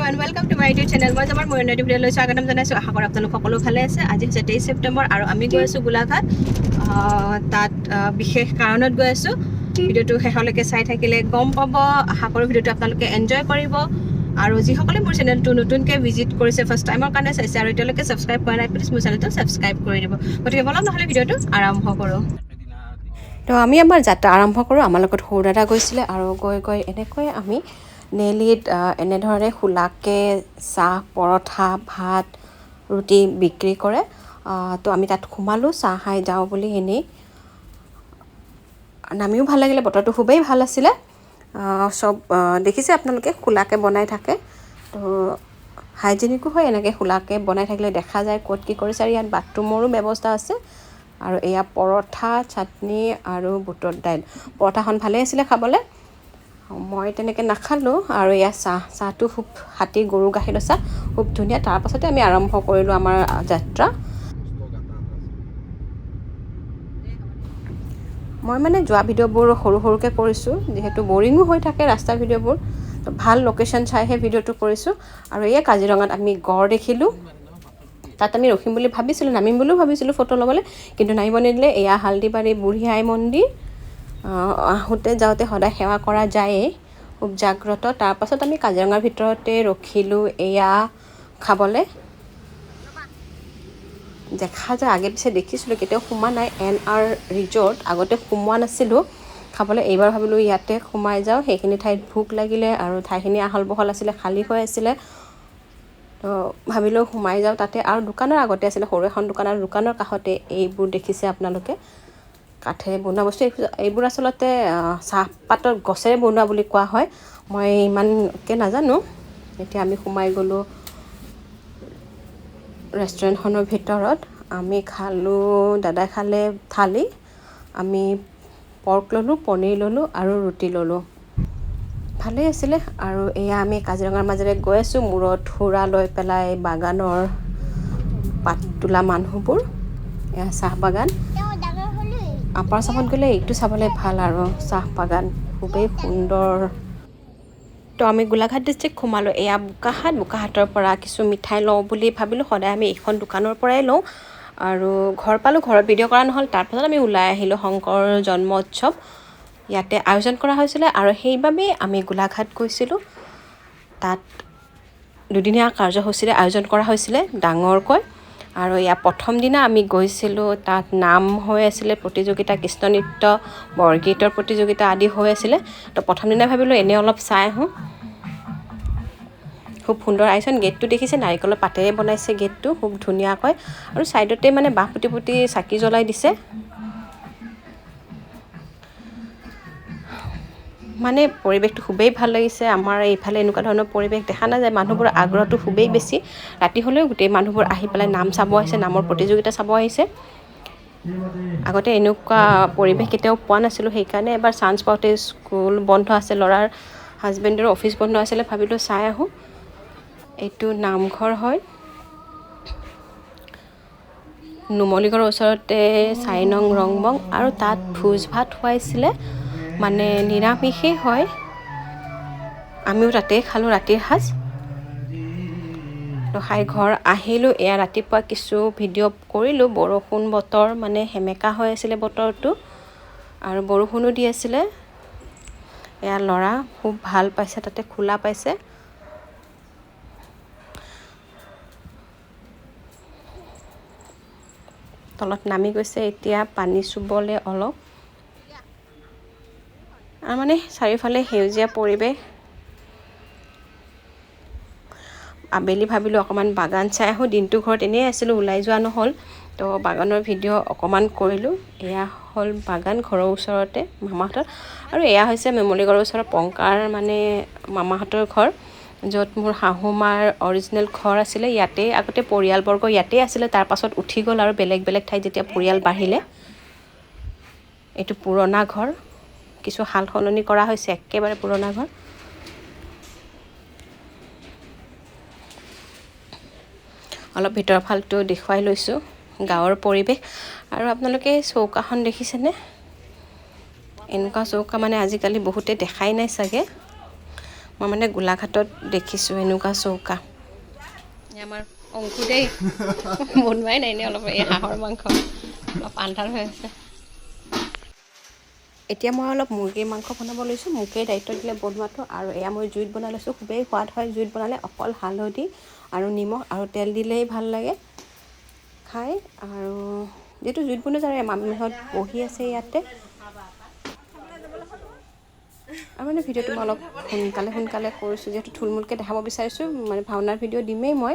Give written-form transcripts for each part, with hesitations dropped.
and welcome to my YouTube channel. মই আমাৰ মৰিয়নী ভিডিঅ'লৈ স্বাগতম জনাইছো। আশা কৰোঁ আপোনালোক সকলো ভালে আছে। আজি হৈছে 23 ছেপ্টেম্বৰ আৰু আমি গৈ আছো গোলাঘাট। তাত বিশেষ কাৰণত গৈ আছো। ভিডিঅ'টো শেষলৈকে চাই থাকিলে গম পাব। আশা কৰোঁ ভিডিঅ'টো আপোনালোকে এনজয় কৰিব। আৰু যিসকলে মোৰ চেনেলটো নতুনকৈ ভিজিট কৰিছে ফাৰ্ষ্ট টাইমৰ কাৰণে চাইছে আৰু এতিয়ালৈকে ছাবস্ক্ৰাইব কৰা নাই প্লিজ মোৰ চেনেলটো ছাবস্ক্ৰাইব কৰি দিব। গতিকে বলক নহ'লে ভিডিঅ'টো আৰম্ভ কৰোঁ। তো আমি আমাৰ যাত্ৰা আৰম্ভ কৰোঁ। আমাৰ লগত সৰু দাদা গৈছিলে আৰু গৈ এনেকৈ আমি নেলিত এনেধৰণে খোলাকৈ চাহ পৰঠা ভাত ৰুটি বিক্ৰী কৰে। তো আমি তাত সোমালোঁ চাহ খাই যাওঁ বুলি। এনেই নামিও ভাল লাগিলে, বতৰটো খুবেই ভাল আছিলে। চব দেখিছে আপোনালোকে খোলাকৈ বনাই থাকে। তো হাইজেনিকো হয়, এনেকৈ খোলাকৈ বনাই থাকিলে দেখা যায় ক'ত কি কৰিছে। আৰু ইয়াত বাথৰুমৰো ব্যৱস্থা আছে। আৰু এয়া পৰঠা চাটনি আৰু বুটৰ দাইল। পৰঠাখন ভালেই আছিলে খাবলৈ, মই তেনেকৈ নাখালোঁ। আৰু এয়া চাহটো খুব হাতী গৰু গাখীৰৰ চাহ, খুব ধুনীয়া। তাৰপাছতে আমি আৰম্ভ কৰিলোঁ আমাৰ যাত্ৰা। মই মানে যোৱা ভিডিঅ'বোৰ সৰুকৈ কৰিছোঁ, যিহেতু বৰিঙো হৈ থাকে ৰাস্তাৰ ভিডিঅ'বোৰ। তো ভাল লোকেশ্যন চাইহে ভিডিঅ'টো কৰিছোঁ। আৰু এয়া কাজিৰঙাত আমি গড় দেখিলোঁ। তাত আমি ৰখিম বুলি ভাবিছিলোঁ, নামিম বুলিও ভাবিছিলোঁ ফটো ল'বলৈ, কিন্তু নামিব নিদিলে। এয়া হালদিবাৰী বুঢ়ী আই মন্দিৰ। আহোঁতে যাওঁতে সদায় সেৱা কৰা যায়েই, খুব জাগ্ৰত। তাৰপাছত আমি কাজিৰঙাৰ ভিতৰতে ৰখিলোঁ এয়া খাবলৈ। দেখা যায় আগে পিছে দেখিছিলোঁ, কেতিয়াও সোমোৱা নাই। NR ৰিজৰ্ট আগতে সোমোৱা নাছিলোঁ খাবলৈ। এইবাৰ ভাবিলোঁ ইয়াতে সোমাই যাওঁ। সেইখিনি ঠাইত ভোক লাগিলে আৰু ঠাইখিনি আহল বহল আছিলে, খালী হৈ আছিলে। তো ভাবিলোঁ সোমাই যাওঁ তাতে। আৰু দোকানৰ আগতে আছিলে সৰু এখন দোকান, আৰু দোকানৰ কাষতে এইবোৰ দেখিছে আপোনালোকে কাঠেৰে বনোৱা বস্তু। এইবোৰ আচলতে চাহপাতৰ গছেৰে বনোৱা বুলি কোৱা হয়, মই ইমানকৈ নাজানো। এতিয়া আমি সোমাই গ'লোঁ ৰেষ্টুৰেণ্টখনৰ ভিতৰত। আমি খালোঁ, দাদাই খালে থালি, আমি পৰ্ক ল'লোঁ, পনীৰ ল'লোঁ আৰু ৰুটি ল'লোঁ। ভালেই আছিলে। আৰু এয়া আমি কাজিৰঙাৰ মাজেৰে গৈ আছোঁ, মূৰত থোৰা লৈ পেলাই বাগানৰ পাত তোলা মানুহবোৰ। এয়া চাহ বাগান। আপাৰ আচামত গ'লে এইটো চাবলৈ ভাল আৰু চাহ বাগান খুবেই সুন্দৰ। তো আমি গোলাঘাট ডিষ্ট্ৰিক্ট সোমালোঁ। এয়া বোকাহাটৰ পৰা কিছু মিঠাই লওঁ বুলি ভাবিলোঁ। সদায় আমি এইখন দোকানৰ পৰাই লওঁ। আৰু ঘৰ পালোঁ, ঘৰত ভিডিঅ' কৰা নহ'ল। তাৰপাছত আমি ওলাই আহিলোঁ। শংকৰ জন্ম উৎসৱ ইয়াতে আয়োজন কৰা হৈছিলে আৰু সেইবাবেই আমি গোলাঘাট গৈছিলোঁ। তাত দুদিনীয়া কাৰ্যসূচীৰে আয়োজন কৰা হৈছিলে ডাঙৰকৈ। আৰু ইয়াৰ প্ৰথম দিনা আমি গৈছিলোঁ, তাত নাম হৈ আছিলে প্ৰতিযোগিতা, কৃষ্ণ নৃত্য, বৰগীতৰ প্ৰতিযোগিতা আদি হৈ আছিলে। তো প্ৰথম দিনা ভাবিলোঁ এনেই অলপ চাই আহোঁ। খুব সুন্দৰ আয়োজন। গেটটো দেখিছে, নাৰিকলৰ পাতেৰে বনাইছে গেটটো খুব ধুনীয়াকৈ। আৰু ছাইডতে মানে বাঁহ পুতি চাকি জ্বলাই দিছে। মানে পৰিৱেশটো খুবেই ভাল লাগিছে। আমাৰ এইফালে এনেকুৱা ধৰণৰ পৰিৱেশ দেখা নাযায়। মানুহবোৰৰ আগ্ৰহটো খুবেই বেছি। ৰাতি হ'লেও গোটেই মানুহবোৰ আহি পেলাই নাম চাব আহিছে, নামৰ প্ৰতিযোগিতা চাব আহিছে। আগতে এনেকুৱা পৰিৱেশ কেতিয়াও পোৱা নাছিলোঁ। সেইকাৰণে এবাৰ চান্স পাওঁতে, স্কুল বন্ধ আছে, ল'ৰাৰ হাজবেণ্ডৰ অফিচ বন্ধ আছিলে, ভাবিলোঁ চাই আহোঁ। এইটো নামঘৰ হয়, নুমলীগড়ৰ ওচৰতে 4 নং ৰংবং। আৰু তাত ভোজ ভাত খুৱাইছিলে, মানে নিৰামিষেই হয়। আমিও তাতেই খালোঁ ৰাতিৰ সাজ। তো খাই ঘৰ আহিলোঁ। এয়া ৰাতিপুৱা কিছু ভিডিঅ' কৰিলোঁ। বৰষুণ বতৰ, মানে সেমেকা হৈ আছিলে বতৰটো আৰু বৰষুণো দি আছিলে। এয়া ল'ৰা খুব ভাল পাইছে, তাতে খোলা পাইছে। তলত নামি গৈছে এতিয়া পানী চুবলৈ অলপ। আৰু মানে চাৰিওফালে সেউজীয়া পৰিৱেশ। আবেলি ভাবিলোঁ অকণমান বাগান চাই আহোঁ। দিনটো ঘৰত এনেই আছিলোঁ, ওলাই যোৱা নহ'ল। তো বাগানৰ ভিডিঅ' অকণমান কৰিলোঁ। এয়া হ'ল বাগান, ঘৰৰ ওচৰতে মামাহঁতৰ। আৰু এয়া হৈছে নুমলীগড়ৰ ওচৰৰ পংকাৰ, মানে মামাহঁতৰ ঘৰ, য'ত মোৰ শাহু মাৰ অৰিজিনেল ঘৰ আছিলে। ইয়াতেই আগতে পৰিয়ালবৰ্গ ইয়াতেই আছিলে। তাৰপাছত উঠি গ'ল আৰু বেলেগ বেলেগ ঠাইত যেতিয়া পৰিয়াল বাঢ়িলে। এইটো পুৰণা ঘৰ, কিছু সাল সলনি কৰা হৈছে, একেবাৰে পুৰণা ঘৰ। অলপ ভিতৰৰ ফালটো দেখুৱাই লৈছোঁ, গাঁৱৰ পৰিৱেশ। আৰু আপোনালোকে চৌকাখন দেখিছেনে? এনেকুৱা চৌকা মানে আজিকালি বহুতে দেখাই নাই চাগে। মই মানে গোলাঘাটত দেখিছোঁ এনেকুৱা চৌকা। আমাৰ অংকু দেই বনোৱাই নাই নে অলপ এই হাঁহৰ মাংস অলপ আন্ধাৰ হৈ আছে। এতিয়া মই অলপ মুৰ্গীৰ মাংস বনাব লৈছোঁ, মোকেই দায়িত্ব দিলে বনোৱাটো। আৰু এয়া মই জুইত বনাই লৈছোঁ, খুবেই সোৱাদ হয় জুইত বনালে। অকল হালধি আৰু নিমখ আৰু তেল দিলেই ভাল লাগে খাই। আৰু যিহেতু জুইত বনোৱা যায়, মামীহঁত বহি আছে ইয়াতে। আৰু মানে ভিডিঅ'টো মই অলপ সোনকালে কৰিছোঁ, যিহেতু থুলমূলকৈ দেখাব বিচাৰিছোঁ। মানে ভাওনাৰ ভিডিঅ' দিমেই মই,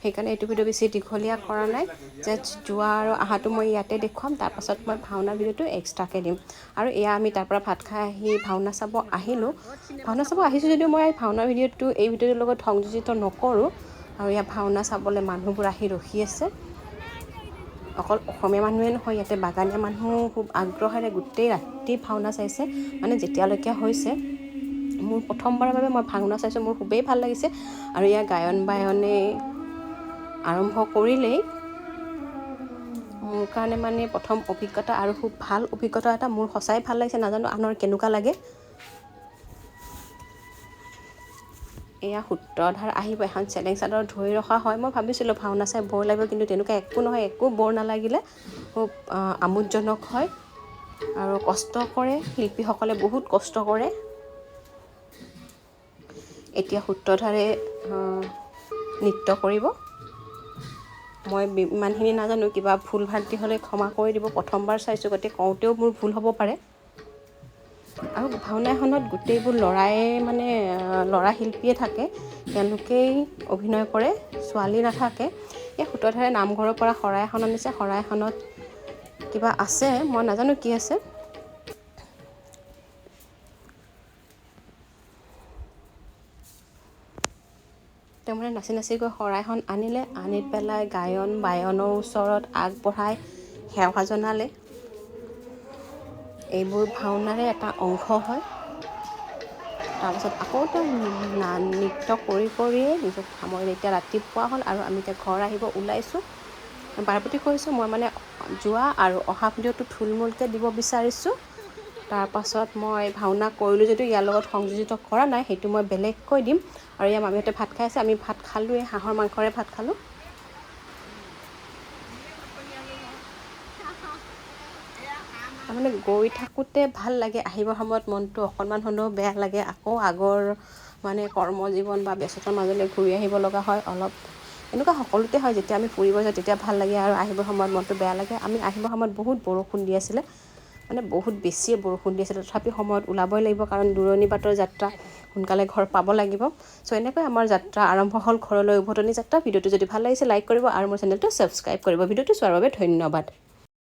সেইকাৰণে এইটো ভিডিঅ' বেছি দীঘলীয়া কৰা নাই। জাষ্ট যোৱা আৰু অহাটো মই ইয়াতে দেখুৱাম, তাৰপাছত মই ভাওনাৰ ভিডিঅ'টো এক্সট্ৰাকৈ দিম। আৰু এয়া আমি তাৰপৰা ভাত খাই আহি ভাওনা চাব আহিলোঁ। ভাওনা চাব আহিছোঁ যদিও মই ভাওনাৰ ভিডিঅ'টো এই ভিডিঅ'টোৰ লগত সংযোজিত নকৰোঁ। আৰু ইয়াত ভাওনা চাবলৈ মানুহবোৰ আহি ৰখি আছে। অকল অসমীয়া মানুহে নহয়, ইয়াতে বাগানীয়া মানুহো খুব আগ্ৰহেৰে গোটেই ৰাতি ভাওনা চাইছে, মানে যেতিয়ালৈকে হৈছে। মোৰ প্ৰথমবাৰৰ বাবে মই ভাওনা চাইছোঁ, মোৰ খুবেই ভাল লাগিছে। আৰু ইয়াৰ গায়ন বায়নে আৰম্ভ কৰিলেই মোৰ কাৰণে মানে প্ৰথম অভিজ্ঞতা, আৰু খুব ভাল অভিজ্ঞতা এটা। মোৰ সঁচাই ভাল লাগিছে, নাজানো আনৰ কেনেকুৱা লাগে। এয়া সূত্ৰধাৰ আহিব, এখন চেলেং চাদৰ ধৰি ৰখা হয়। মই ভাবিছিলোঁ ভাওনা চাই বৰ লাগিব, কিন্তু তেনেকুৱা একো নহয়, একো বৰ নালাগিলে। খুব আমোদজনক হয় আৰু কষ্ট কৰে, শিল্পীসকলে বহুত কষ্ট কৰে। এতিয়া সূত্ৰধাৰে নৃত্য কৰিব। মই ইমানখিনি নাজানো, কিবা ভুল ভ্ৰান্তি হ'লে ক্ষমা কৰি দিব। প্ৰথমবাৰ চাইছোঁ, গতিকে কওঁতেও মোৰ ভুল হ'ব পাৰে। আৰু ভাওনা এখনত গোটেইবোৰ ল'ৰাই মানে ল'ৰা শিল্পীয়ে থাকে, তেওঁলোকেই অভিনয় কৰে, ছোৱালী নাথাকে। এই সূত্ৰধাৰে নামঘৰৰ পৰা শৰাই এখন আনিছে, শৰাইখনত কিবা আছে, মই নাজানো কি আছে। তেওঁ মানে নাচি নাচি গৈ শৰাইখন আনিলে, আনি পেলাই গায়ন বায়নৰ ওচৰত আগবঢ়াই সেৱা জনালে। এইবোৰ ভাওনাৰে এটা অংশ হয়। তাৰপাছত আকৌ তেওঁ নৃত্য কৰিয়ে নিজক সামৰিলে। এতিয়া ৰাতিপুৱা হ'ল আৰু আমি এতিয়া ঘৰ আহিব ওলাইছোঁ। বাৰপতি কৈছোঁ, মই মানে যোৱা আৰু অহা ভিডিঅ'টো থুলমূলকৈ দিব বিচাৰিছোঁ। তাৰপাছত মই ভাওনা কৰিলোঁ যদিও ইয়াৰ লগত সংযোজিত কৰা নাই, সেইটো মই বেলেগকৈ দিম। আৰু ইয়াৰ মামীহঁতে ভাত খাই আছে, আমি ভাত খালোঁৱেই, হাঁহৰ মাংসৰে ভাত খালোঁ। তাৰমানে গৈ থাকোঁতে ভাল লাগে, আহিবৰ সময়ত মনটো অকণমান হ'লেও বেয়া লাগে। আকৌ আগৰ মানে কৰ্মজীৱন বা ব্যস্ততাৰ মাজলৈ ঘূৰি আহিব লগা হয়। অলপ এনেকুৱা সকলোতে হয়, যেতিয়া আমি ফুৰিব যাওঁ তেতিয়া ভাল লাগে, আৰু আহিবৰ সময়ত মনটো বেয়া লাগে। আমি আহিবৰ সময়ত বহুত বৰষুণ দি আছিলে, মানে বহুত বেছিয়ে বৰষুণ দি আছিলে। তথাপি সময়ত ওলাবই লাগিব, কাৰণ দূৰণি বাটৰ যাত্ৰা, সোনকালে ঘৰ পাব লাগিব। চ' এনেকৈ আমাৰ যাত্ৰা আৰম্ভ হ'ল, ঘৰলৈ উভতনি যাত্ৰা। ভিডিঅ'টো যদি ভাল লাগিছে লাইক কৰিব আৰু মোৰ চেনেলটো ছাবস্ক্ৰাইব কৰিব। ভিডিঅ'টো চোৱাৰ বাবে ধন্যবাদ।